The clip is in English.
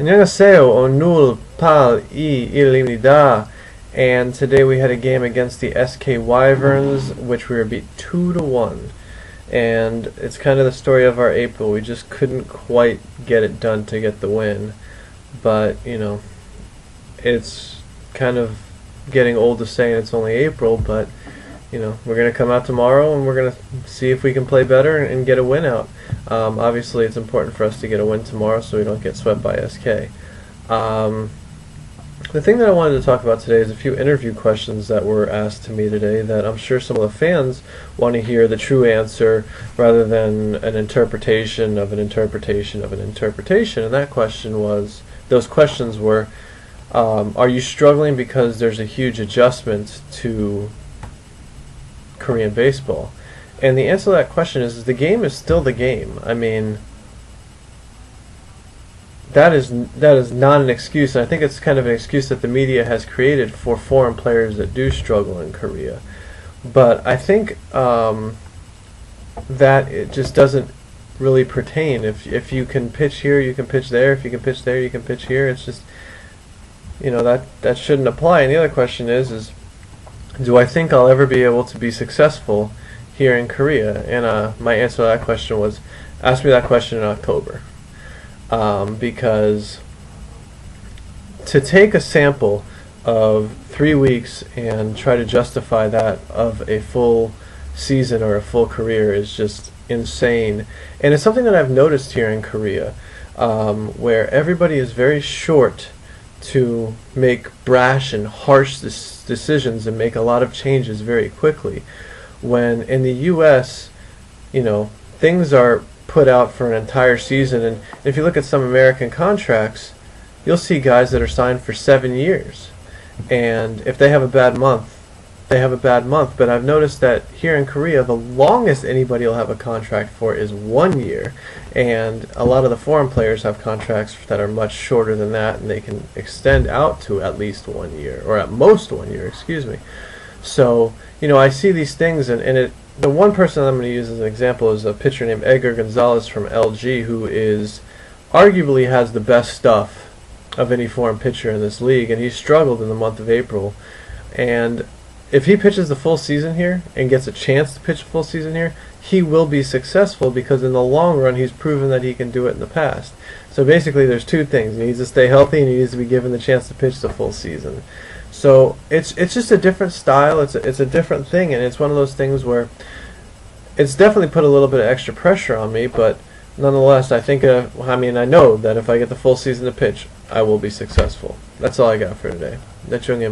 안녕하세요. 오늘 pal I illimnida. And today we had a game against the SK Wyverns, which we were beat 2-1. And it's kind of the story of our April. We just couldn't quite get it done to get the win. But, you know, it's kind of getting old to say it's only April, but you know, we're going to come out tomorrow and we're going to see if we can play better and get a win out. Obviously, it's important for us to get a win tomorrow so we don't get swept by SK. The thing that I wanted to talk about today is a few interview questions that were asked to me today that I'm sure some of the fans want to hear the true answer rather than an interpretation of an interpretation of an interpretation. And that question was, those questions were, are you struggling because there's a huge adjustment to Korean baseball? And the answer to that question is the game is still the game. I mean, that is not an excuse. And I think it's kind of an excuse that the media has created for foreign players that do struggle in Korea. But I think that it just doesn't really pertain. If you can pitch here, you can pitch there. If you can pitch there, you can pitch here. It's just, you know, that shouldn't apply. And the other question is do I think I'll ever be able to be successful here in Korea? And my answer to that question was, ask me that question in October. Because to take a sample of 3 weeks and try to justify that of a full season or a full career is just insane. And it's something that I've noticed here in Korea, where everybody is very short to make brash and harsh decisions and make a lot of changes very quickly. When in the US, you know, things are put out for an entire season, and if you look at some American contracts, you'll see guys that are signed for 7 years. And if they have a bad month, they have a bad month. But I've noticed that here in Korea, the longest anybody will have a contract for is 1 year. And a lot of the foreign players have contracts that are much shorter than that, and they can extend out to at least 1 year, or at most 1 year, excuse me. So, you know, I see these things, and the one person I'm going to use as an example is a pitcher named Edgar Gonzalez from LG, who arguably has the best stuff of any foreign pitcher in this league, and he struggled in the month of April. And if he pitches the full season here and gets a chance to pitch a full season here, he will be successful because in the long run he's proven that he can do it in the past. So basically there's two things. He needs to stay healthy and he needs to be given the chance to pitch the full season. So it's just a different style, it's a different thing, and it's one of those things where it's definitely put a little bit of extra pressure on me, but nonetheless I think, I know that if I get the full season to pitch, I will be successful. That's all I got for today. That's yung